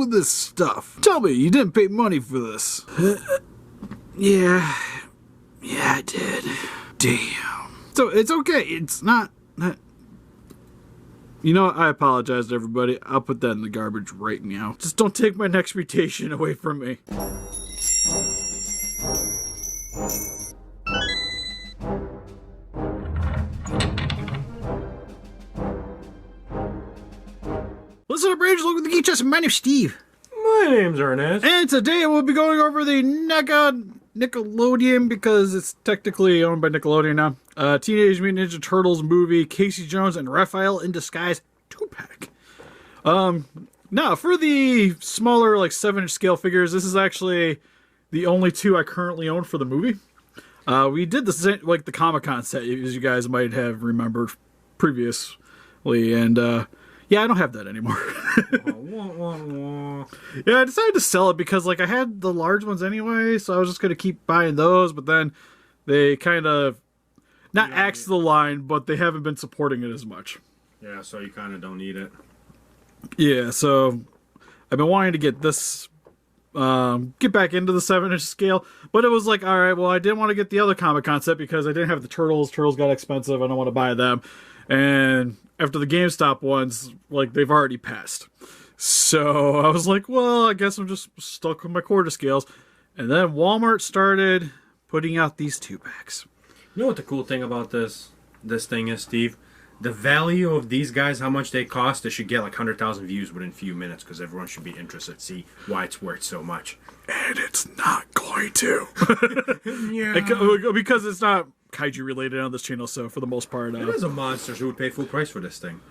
with this stuff? Tell me, you didn't pay money for this. Yeah, I did. Damn. So it's okay. It's not. You know what? I apologize to everybody. I'll put that in the garbage right now. Just don't take my next reputation away from me. Listen up, Rage. Look at the Geek Chest. My name's Steve. My name's Arnes. And today we'll be going over the Nickelodeon, because it's technically owned by Nickelodeon now. Teenage Mutant Ninja Turtles movie, Casey Jones and Raphael in Disguise 2-pack. Now, for the smaller, like 7-inch scale figures, this is actually the only two I currently own for the movie. We did the like the Comic-Con set, as you guys might have remembered previously, and yeah, I don't have that anymore. Yeah, I decided to sell it because like I had the large ones anyway, so I was just gonna keep buying those, but then they kind of not axed the line, but they haven't been supporting it as much. Yeah, so you kind of don't need it. Yeah, so I've been wanting to get this, get back into the 7-inch scale, but it was like, all right, well, I didn't want to get the other Comic-Con set because I didn't have the Turtles. Turtles got expensive. I don't want to buy them. And after the GameStop ones, like, they've already passed. So I was like, well, I guess I'm just stuck with my quarter scales. And then Walmart started putting out these 2-packs. You know what the cool thing about this thing is, Steve? The value of these guys, how much they cost, they should get like 100,000 views within a few minutes because everyone should be interested to see why it's worth so much. And it's not going to. Yeah. Because it's not kaiju related on this channel, so for the most part... There's a monsters who would pay full price for this thing.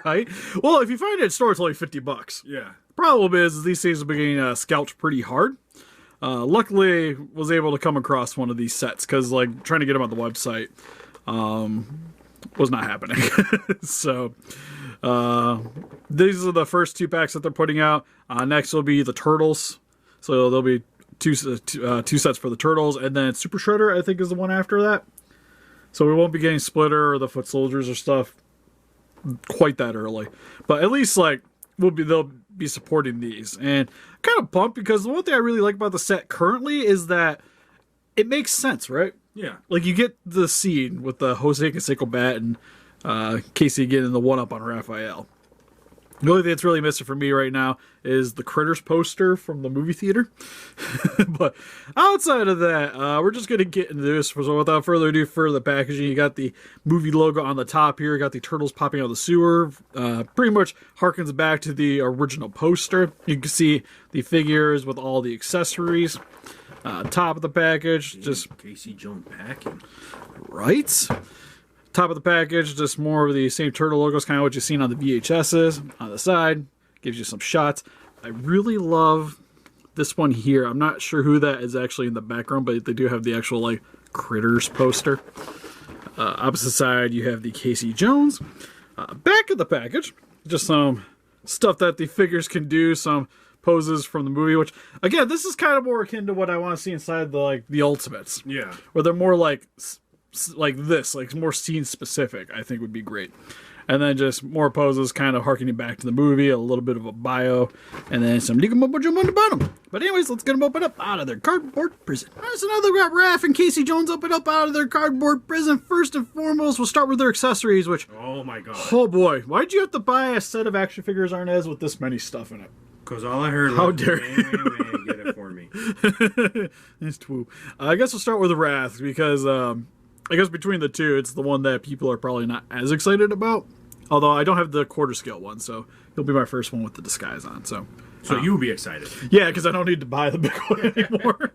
Right? Well, if you find it in store, it's only $50. Yeah. Problem is these things have been getting scalped pretty hard. Luckily, was able to come across one of these sets, because like trying to get them on the website... was not happening. So these are the first 2-packs that they're putting out. Next will be the Turtles, so there'll be two sets for the Turtles, and then Super Shredder I think is the one after that. So we won't be getting Splitter or the Foot Soldiers or stuff quite that early, but at least like they'll be supporting these. And I'm kind of pumped because the one thing I really like about the set currently is that it makes sense, right? Yeah. Like, you get the scene with the Jose Canseco bat and Casey getting the one-up on Raphael. The only thing that's really missing for me right now is the Critters poster from the movie theater. But outside of that, we're just going to get into this. So without further ado, for the packaging, you got the movie logo on the top here. You got the turtles popping out of the sewer. Pretty much harkens back to the original poster. You can see the figures with all the accessories. Top of the package, just... Casey Jones packing. Right? Top of the package, just more of the same turtle logos, kind of what you've seen on the VHSs. On the side, gives you some shots. I really love this one here. I'm not sure who that is actually in the background, but they do have the actual, like, Critters poster. Opposite side, you have the Casey Jones. Back of the package, just some stuff that the figures can do, some poses from the movie, which again, this is kind of more akin to what I want to see inside the Ultimates. Yeah, where they're more like this, like more scene specific. I think would be great. And then just more poses, kind of harkening back to the movie, a little bit of a bio, and then some jump on the bottom. But anyways, let's get them open up out of their cardboard prison. There's another Raph and Casey Jones open up out of their cardboard prison. First and foremost, we'll start with their accessories, which... Oh my god. Oh boy, why'd you have to buy a set of action figures, Arnes, with this many stuff in it? Because all I heard was... How dare you? Get it for me. It's true. I guess we'll start with the Wrath, because I guess between the two, it's the one that people are probably not as excited about. Although I don't have the quarter scale one, so he'll be my first one with the disguise on. So you'll be excited. Yeah, because I don't need to buy the big one anymore.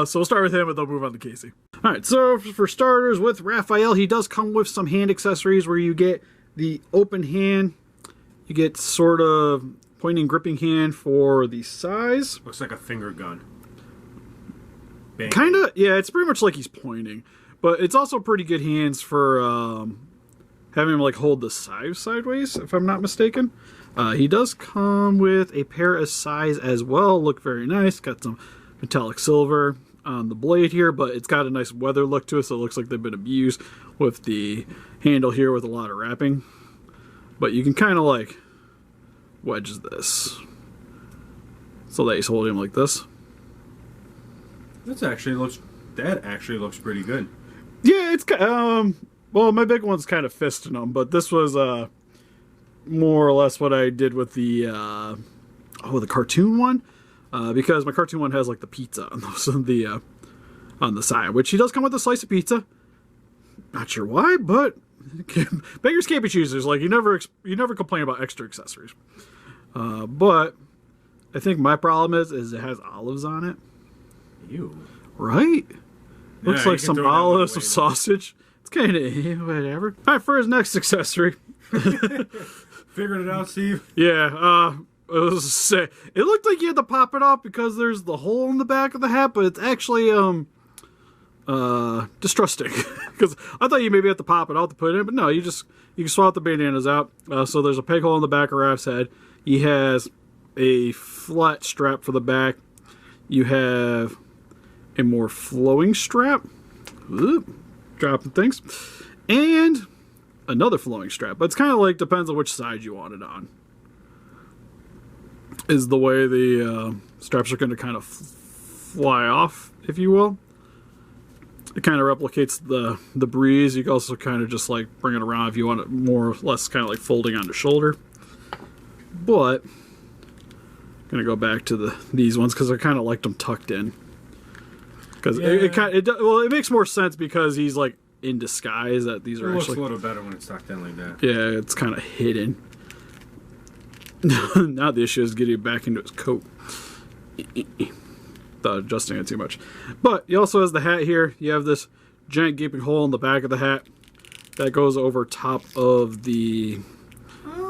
So we'll start with him, and then we'll move on to Casey. All right, so for starters, with Raphael, he does come with some hand accessories where you get the open hand. You get sort of pointing gripping hand for the size. Looks like a finger gun. Kind of, yeah, it's pretty much like he's pointing. But it's also pretty good hands for having him like hold the size sideways, if I'm not mistaken. He does come with a pair of size as well. Look very nice. Got some metallic silver on the blade here, but it's got a nice weather look to it, so it looks like they've been abused with the handle here with a lot of wrapping. But you can kind of like wedge this. so that he's holding him like this. That actually looks pretty good. Yeah, it's well, my big one's kind of fisting him, but this was more or less what I did with the the cartoon one, because my cartoon one has like the pizza on the side, which he does come with a slice of pizza. Not sure why, but beggars can't be choosers. Like you never complain about extra accessories. But I think my problem is it has olives on it. Ew. Right? Looks Yeah, like some olives, some sausage. It's kind of whatever. All right, for his next accessory. Figured it out, Steve? Yeah, it looked like you had to pop it off because there's the hole in the back of the hat, but it's actually distrusting. Because I thought you maybe have to pop it out to put it in, but no, you can swap the bandanas out. So there's a peg hole in the back of Raph's head. He has a flat strap for the back. You have a more flowing strap. Oop, dropping things. And another flowing strap. But it's kind of like depends on which side you want it on. Is the way the straps are going to kind of fly off, if you will. It kind of replicates the breeze. You can also kind of just like bring it around if you want it more or less kind of like folding on the shoulder. But I'm going to go back to these ones because I kind of liked them tucked in. Because it makes more sense because he's like in disguise that these are looks actually... a little better when it's tucked in like that. Yeah, it's kind of hidden. Now the issue is getting it back into his coat. Without adjusting it too much. But he also has the hat here. You have this giant gaping hole in the back of the hat that goes over top of the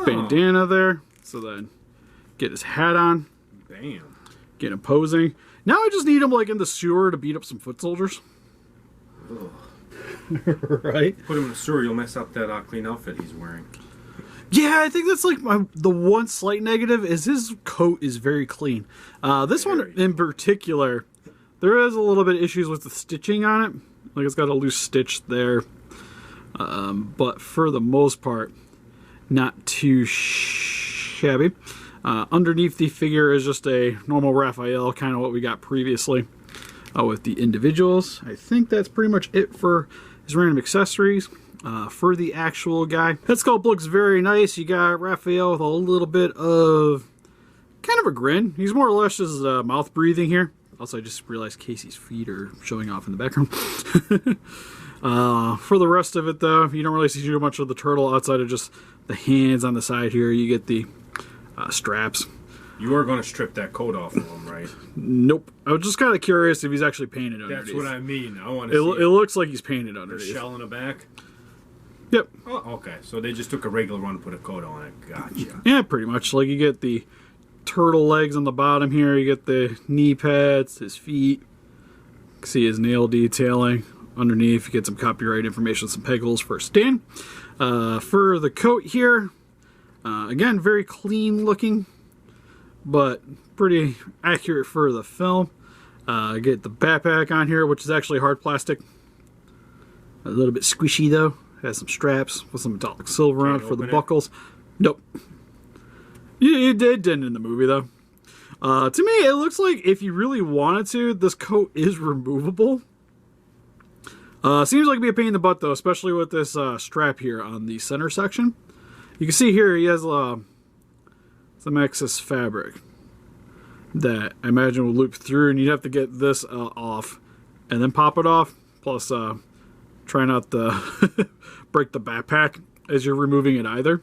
bandana there. So then get his hat on. Bam. Get him posing. Now I just need him like in the sewer to beat up some foot soldiers. Right? Put him in the sewer, you'll mess up that clean outfit he's wearing. Yeah, I think that's like the one slight negative is his coat is very clean. This one in particular, there is a little bit of issues with the stitching on it. Like it's got a loose stitch there. But for the most part, not too shabby. Underneath the figure is just a normal Raphael, kind of what we got previously with the individuals. I think that's pretty much it for his random accessories. For the actual guy, that sculpt looks very nice. You got Raphael with a little bit of kind of a grin. He's more or less just mouth breathing here. Also, I just realized Casey's feet are showing off in the background. For the rest of it, though, you don't really see too much of the turtle outside of just the hands on the side here. You get the straps. You are going to strip that coat off of him, right? Nope. I was just kind of curious if he's actually painted underneath. That's what I mean. I want to see it. It looks like he's painted underneath. The shell in the back? Yep. Oh, okay. So they just took a regular one and put a coat on it. Gotcha. Yeah, pretty much. Like you get the turtle legs on the bottom here. You get the knee pads, his feet. You can see his nail detailing. Underneath, you get some copyright information, some peg holes for a stand. For the coat here, again, very clean looking, but pretty accurate for the film. Get the backpack on here, which is actually hard plastic. A little bit squishy though. Has some straps with some metallic silver on it for the buckles. Nope. It didn't in the movie though. To me, it looks like if you really wanted to, this coat is removable. Seems like it'd be a pain in the butt though, especially with this strap here on the center section. You can see here he has some excess fabric that I imagine will loop through, and you'd have to get this off and then pop it off. Plus, try not to break the backpack as you're removing it either.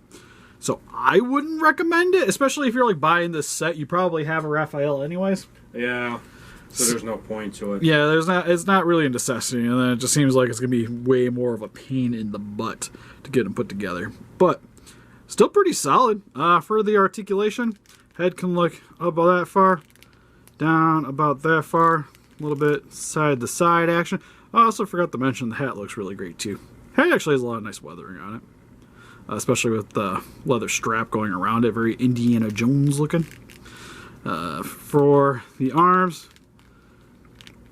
So I wouldn't recommend it, especially if you're like buying this set. You probably have a Raphael anyways. Yeah. So there's no point to it. Yeah, it's not really a necessity, and then it just seems like it's gonna be way more of a pain in the butt to get them put together. But still pretty solid. For the articulation, head can look up about that far, down about that far, a little bit side to side action. I also forgot to mention the hat looks really great too. Hat actually has a lot of nice weathering on it, especially with the leather strap going around it, very Indiana Jones looking. For the arms,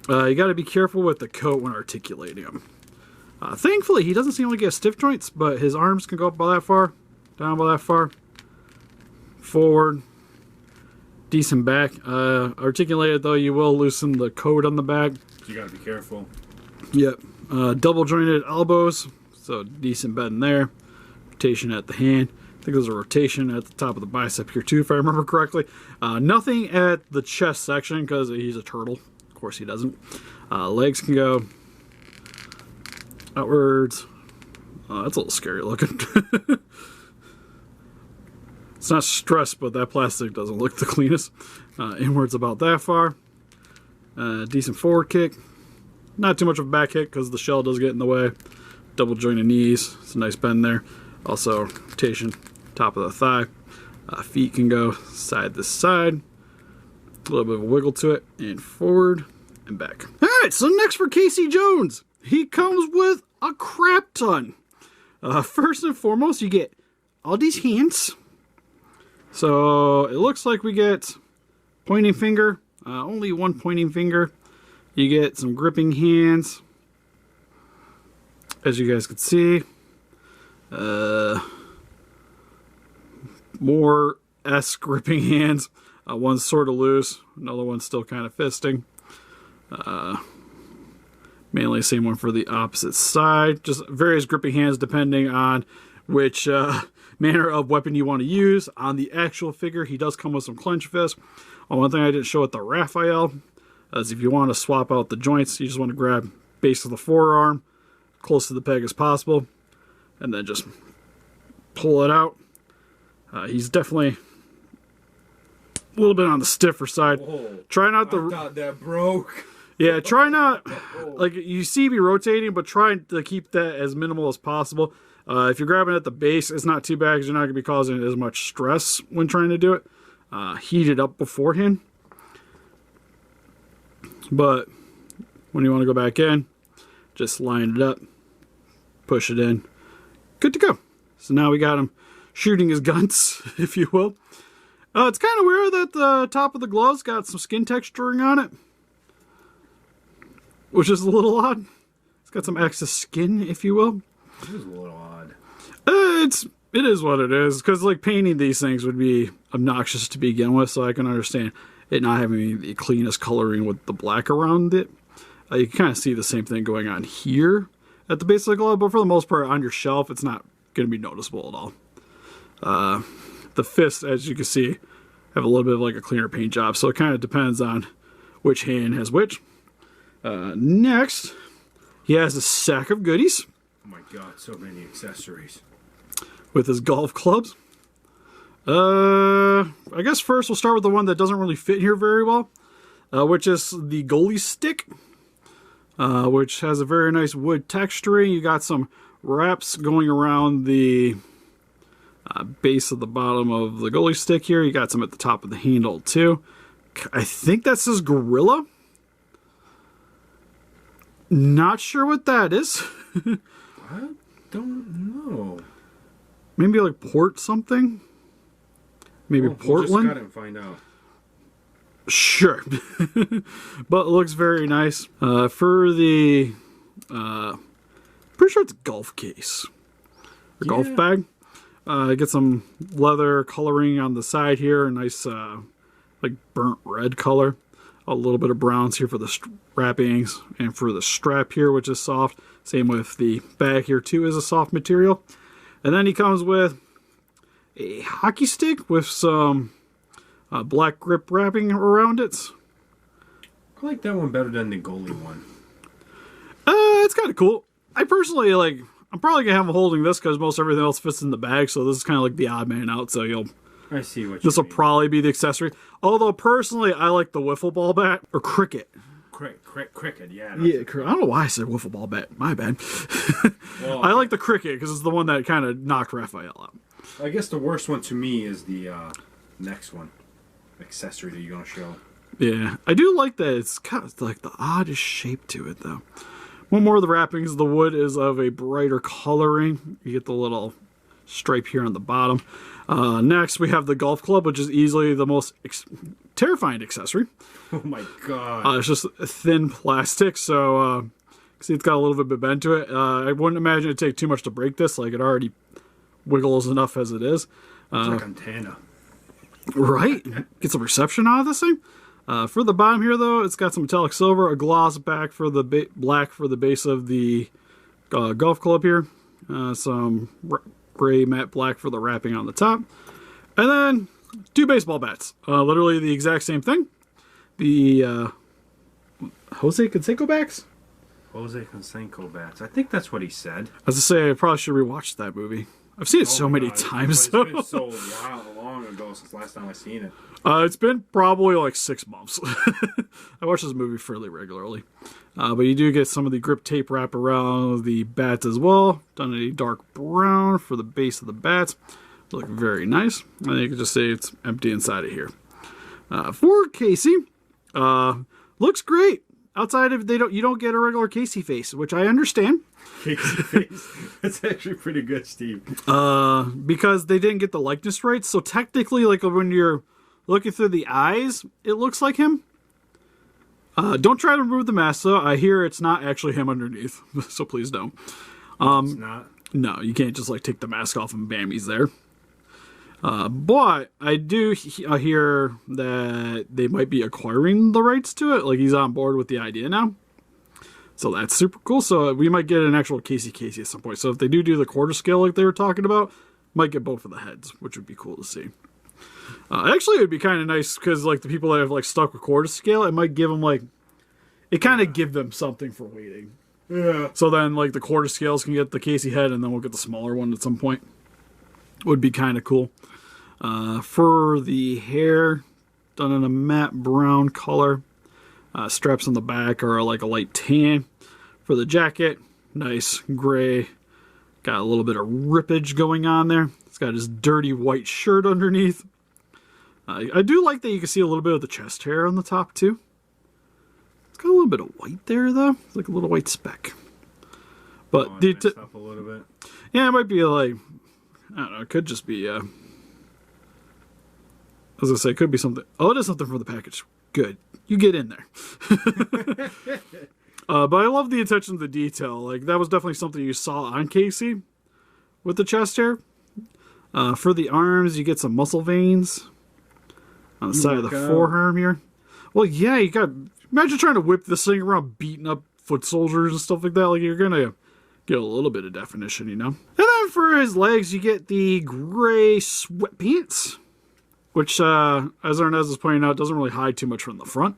you got to be careful with the coat when articulating them. Thankfully, he doesn't seem like he has stiff joints, but his arms can go up about that far, down about that far, forward, decent back. Articulated though, you will loosen the code on the back. You gotta be careful. Yep. Double jointed elbows, so decent bend there. Rotation at the hand. I think there's a rotation at the top of the bicep here too, if I remember correctly. Nothing at the chest section because he's a turtle. Of course he doesn't. Legs can go outwards. That's a little scary looking. It's not stressed, but that plastic doesn't look the cleanest. Inwards about that far. Decent forward kick. Not too much of a back kick because the shell does get in the way. Double jointed knees. It's a nice bend there. Also, rotation, top of the thigh. Feet can go side to side. A little bit of a wiggle to it. And forward and back. Alright, so next for Casey Jones. He comes with a crap ton. First and foremost, you get all these hands. So it looks like we get pointing finger, only one pointing finger. You get some gripping hands, as you guys can see. More S gripping hands. One's sort of loose, another one's still kind of fisting. Mainly the same one for the opposite side. Just various gripping hands depending on which manner of weapon you want to use. On the actual figure, he does come with some clench fists. One thing I didn't show at the Raphael is if you want to swap out the joints, you just want to grab base of the forearm, close to the peg as possible, and then just pull it out. He's definitely a little bit on the stiffer side. Whoa, try not to. I thought that broke. Yeah, try not, like you see me rotating, but try to keep that as minimal as possible. If you're grabbing at the base, it's not too bad because you're not going to be causing as much stress when trying to do it. Heat it up beforehand. But when you want to go back in, just line it up, push it in. Good to go. So now we got him shooting his guns, if you will. It's kind of weird that the top of the glove's got some skin texturing on it, which is a little odd. It's got some excess skin, if you will. It is a little odd. It is what it is, because like painting these things would be obnoxious to begin with, so I can understand it not having the cleanest coloring with the black around it. You can kind of see the same thing going on here at the base of the glove, but for the most part on your shelf it's not going to be noticeable at all. The fists, as you can see, have a little bit of like a cleaner paint job, so it kind of depends on which hand has which. Next, he has a sack of goodies. Oh my god, so many accessories. With his golf clubs. I guess first we'll start with the one that doesn't really fit here very well, which is the goalie stick, which has a very nice wood texturing. You got some wraps going around the base of the bottom of the goalie stick here. You got some at the top of the handle too. I think that says Gorilla. Not sure what that is. I don't know. Maybe like port something? Maybe Portland? We'll just got it and find out. Sure. But it looks very nice. For the... pretty sure it's golf case. Or golf bag. Get some leather coloring on the side here. A nice like burnt red color. A little bit of browns here for the wrappings. And for the strap here, which is soft. Same with the bag here too, is a soft material. And then he comes with a hockey stick with some black grip wrapping around it. I like that one better than the goalie one. It's kind of cool. I personally like. I'm probably gonna have him holding this because most everything else fits in the bag. So this is kind of like the odd man out. So you'll. I see what. This will probably be the accessory. Although personally, I like the wiffle ball bat or cricket. Cricket, yeah. Yeah, I don't know why I said wiffle ball bat. My bad. Well, I like the cricket because it's the one that kind of knocked Raphael out. I guess the worst one to me is the next one. Accessory that you're going to show. Yeah, I do like that. It's kind of like the oddest shape to it, though. One more of the wrappings. The wood is of a brighter coloring. You get the little stripe here on the bottom. Next, we have the golf club, which is easily the most terrifying accessory. Oh my god. It's just thin plastic, so see it's got a little bit of bend to it. I wouldn't imagine it'd take too much to break this, like it already wiggles enough as it is. It's like antenna. Right? Get some reception out of this thing. For the bottom here, though, it's got some metallic silver, a gloss back for the black for the base of the golf club here. Some gray matte black for the wrapping on the top. And then 2 baseball bats. Literally the exact same thing. The Jose Canseco backs? Jose Canseco bats. I think that's what he said. As I say, I probably should rewatch that movie. I've seen it so many times. It's been so long ago since last time I seen it. It's been probably like 6 months. I watch this movie fairly regularly. But you do get some of the grip tape wrap around the bats as well. Done in a dark brown for the base of the bats. They look very nice. And you can just say it's empty inside of here. For Casey, looks great. Outside of you don't get a regular Casey face, which I understand. Casey face. That's actually pretty good, Steve. Because they didn't get the likeness right. So technically, like when you're looking through the eyes, it looks like him. Don't try to remove the mask, though. I hear it's not actually him underneath, so please don't. It's not. No, you can't just like take the mask off and bam, he's there. But I do hear that they might be acquiring the rights to it. Like he's on board with the idea now. So that's super cool. So we might get an actual Casey at some point. So if they do the quarter scale like they were talking about, might get both of the heads, which would be cool to see. Actually, it would be kind of nice because like the people that have like stuck with quarter scale, it might give them like, it kind of give them something for waiting. Yeah. So then like the quarter scales can get the Casey head and then we'll get the smaller one at some point. Would be kind of cool. For the hair, done in a matte brown color. Straps on the back are like a light tan. For the jacket, nice gray. Got a little bit of rippage going on there. It's got his dirty white shirt underneath. I do like that you can see a little bit of the chest hair on the top too. It's got a little bit of white there though. It's like a little white speck. But up a little bit. Yeah, it might be like, I don't know, it could just be I was going to say, it could be something. Oh, it is something from the package. Good. You get in there. But I love the attention to detail. Like, that was definitely something you saw on Casey with the chest hair. For the arms, you get some muscle veins on the side of the forearm here. Well, yeah, you got... Imagine trying to whip this thing around beating up foot soldiers and stuff like that. Like, you're going to get a little bit of definition, you know? And then for his legs, you get the gray sweatpants. Which, as Arnes is pointing out, doesn't really hide too much from the front.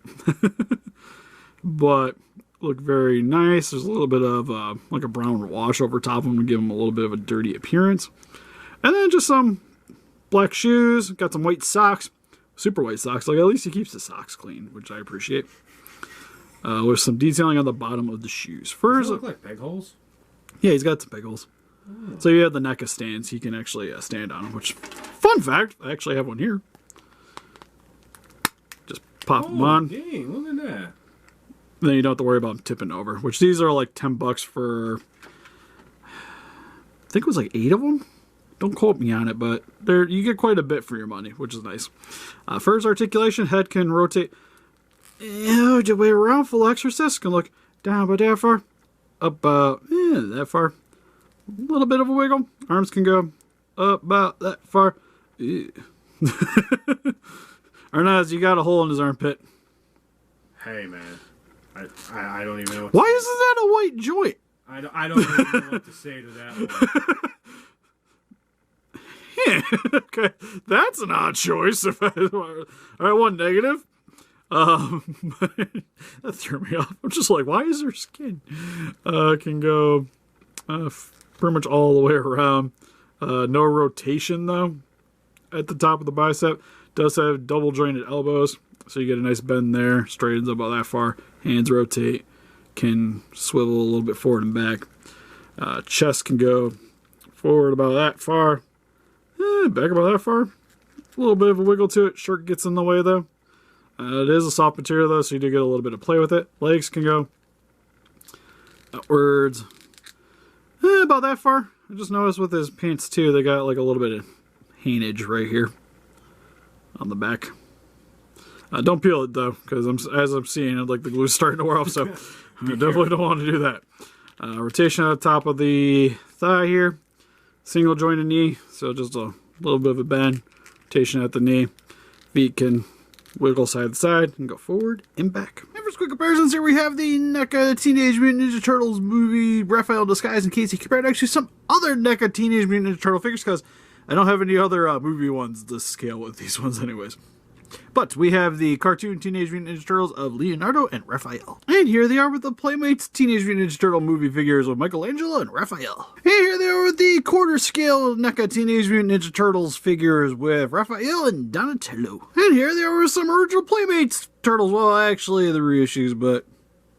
But look very nice. There's a little bit of like a brown wash over top of them to give them a little bit of a dirty appearance. And then just some black shoes. Got some white socks. Super white socks. Like, at least he keeps the socks clean, which I appreciate. With some detailing on the bottom of the shoes. First, look like peg holes? Yeah, he's got some peg holes. Oh. So you have the NECA stands. He can actually stand on them, which... Fun fact, I actually have one here. Just pop them on. Dang, look at that. Then you don't have to worry about them tipping over. Which these are like $10 for... I think it was like 8 of them. Don't quote me on it, but you get quite a bit for your money, which is nice. First articulation, head can rotate the way around. Full exorcist can look down about that far, up that far. A little bit of a wiggle. Arms can go up about that far. Arnes, you got a hole in his armpit. Hey, man. I don't even know what Why isn't that a white joint? I don't even know what to say to that one. Yeah, okay. That's an odd choice. All right, one negative. That threw me off. I'm just like, why is her skin? Can go pretty much all the way around. No rotation, though, at the top of the bicep. Does have double jointed elbows, so you get a nice bend there. Straightens about that far. Hands rotate. Can swivel a little bit forward and back. Chest can go forward about that far. Back about that far. A little bit of a wiggle to it. Shirt gets in the way, though. It is a soft material, though, so you do get a little bit of play with it. Legs can go outwards. About that far. I just noticed with his pants, too, they got like a little bit of hainage right here on the back. Don't peel it, though, because as I'm seeing it, like the glue's starting to wear off, so I definitely don't want to do that. Rotation at the top of the thigh here. Single jointed knee, so just a little bit of a bend. Rotation at the knee. Feet can wiggle side to side and go forward and back. And for quick comparisons, here we have the NECA Teenage Mutant Ninja Turtles movie, Raphael Disguise and Casey, compared to actually some other NECA Teenage Mutant Ninja Turtle figures, because I don't have any other movie ones to scale with these ones anyways. But we have the cartoon Teenage Mutant Ninja Turtles of Leonardo and Raphael. And here they are with the Playmates Teenage Mutant Ninja Turtle movie figures of Michelangelo and Raphael. And here they are with the quarter scale NECA Teenage Mutant Ninja Turtles figures with Raphael and Donatello. And here they are with some original Playmates Turtles. Well, actually the reissues, but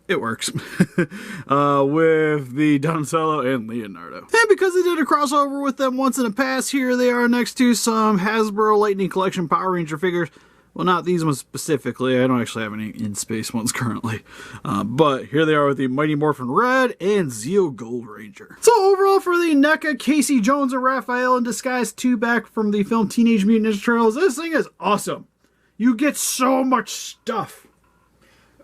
it works. With the Donatello and Leonardo. And because they did a crossover with them once in the past, here they are next to some Hasbro Lightning Collection Power Ranger figures. Well, not these ones specifically. I don't actually have any in-space ones currently. But here they are with the Mighty Morphin Red and Zeo Gold Ranger. So overall for the NECA Casey Jones and Raphael in Disguise 2 back from the film Teenage Mutant Ninja Turtles, this thing is awesome. You get so much stuff.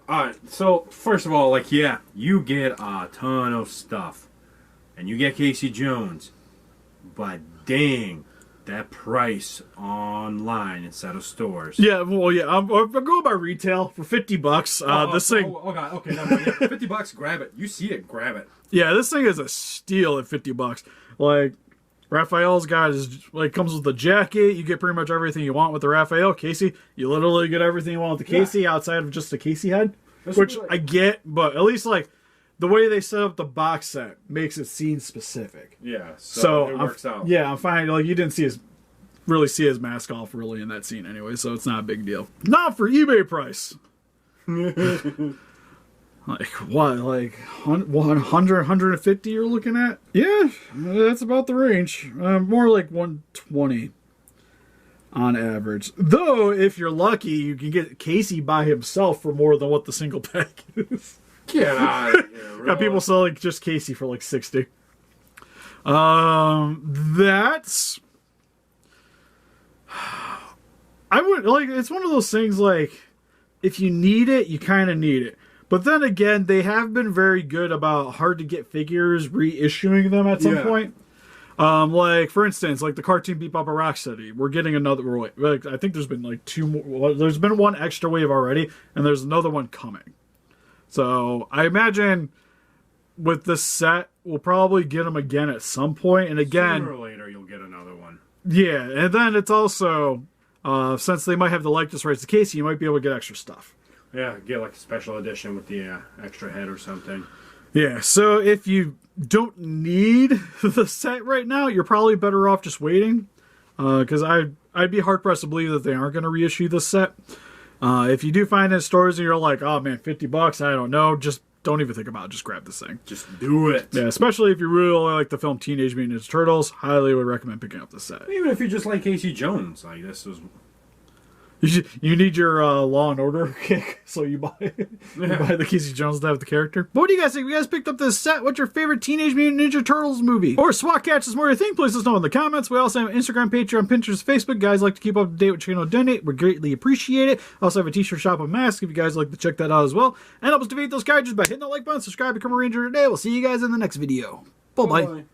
Alright, so first of all, like, yeah, you get a ton of stuff. And you get Casey Jones. But dang, that price online instead of stores. Yeah, well, yeah, I'm going by retail for $50. This thing. Oh God, okay, no, yeah, $50, grab it. You see it, grab it. Yeah, this thing is a steal at $50. Like, Raphael's got is like comes with the jacket. You get pretty much everything you want with the Raphael. Casey, you literally get everything you want with the Casey outside of just the Casey head, which I get, but at least like the way they set up the box set makes it scene specific. Yeah, so it works out. Yeah, I'm fine. Like you didn't really see his mask off really in that scene anyway, so it's not a big deal. Not for eBay price. Like what? Like 100, 150 you're looking at? Yeah, that's about the range. More like 120 on average. Though, if you're lucky, you can get Casey by himself for more than what the single pack is. Get out of here, really? Got people selling just Casey for like 60. That's... I would, like, it's one of those things, like, if you need it, you kind of need it. But then again, they have been very good about hard-to-get figures reissuing them at some point. Like, for instance, like the cartoon Bebop and Rocksteady. We're getting another... Like, I think there's been, like, 2 more... There's been one extra wave already, and there's another one coming. So, I imagine with this set, we'll probably get them again at some point. And again... Sooner or later, you'll get another one. Yeah, and then it's also... since they might have the likeness rights to Casey, you might be able to get extra stuff. Yeah, get like a special edition with the extra head or something. Yeah, so if you don't need the set right now, you're probably better off just waiting. Because I'd be hard-pressed to believe that they aren't going to reissue this set. If you do find it in stores and you're like, oh man, $50, I don't know, just don't even think about it. Just grab this thing. Just do it. Yeah, especially if you really like the film Teenage Mutant Ninja Turtles, highly would recommend picking up this set. Even if you just like Casey Jones, like this is... You need your Law and Order kick, so you buy the Casey Jones to have the character. But what do you guys think? If you guys picked up this set, what's your favorite Teenage Mutant Ninja Turtles movie? Or SWAT Catch is more your thing? Please let us know in the comments. We also have an Instagram, Patreon, Pinterest, Facebook. Guys like to keep up to date with channel donate. We greatly appreciate it. Also have a t-shirt shop and mask if you guys like to check that out as well. And help us defeat those characters by hitting the like button, subscribe, become a ranger today. We'll see you guys in the next video. Bye-bye.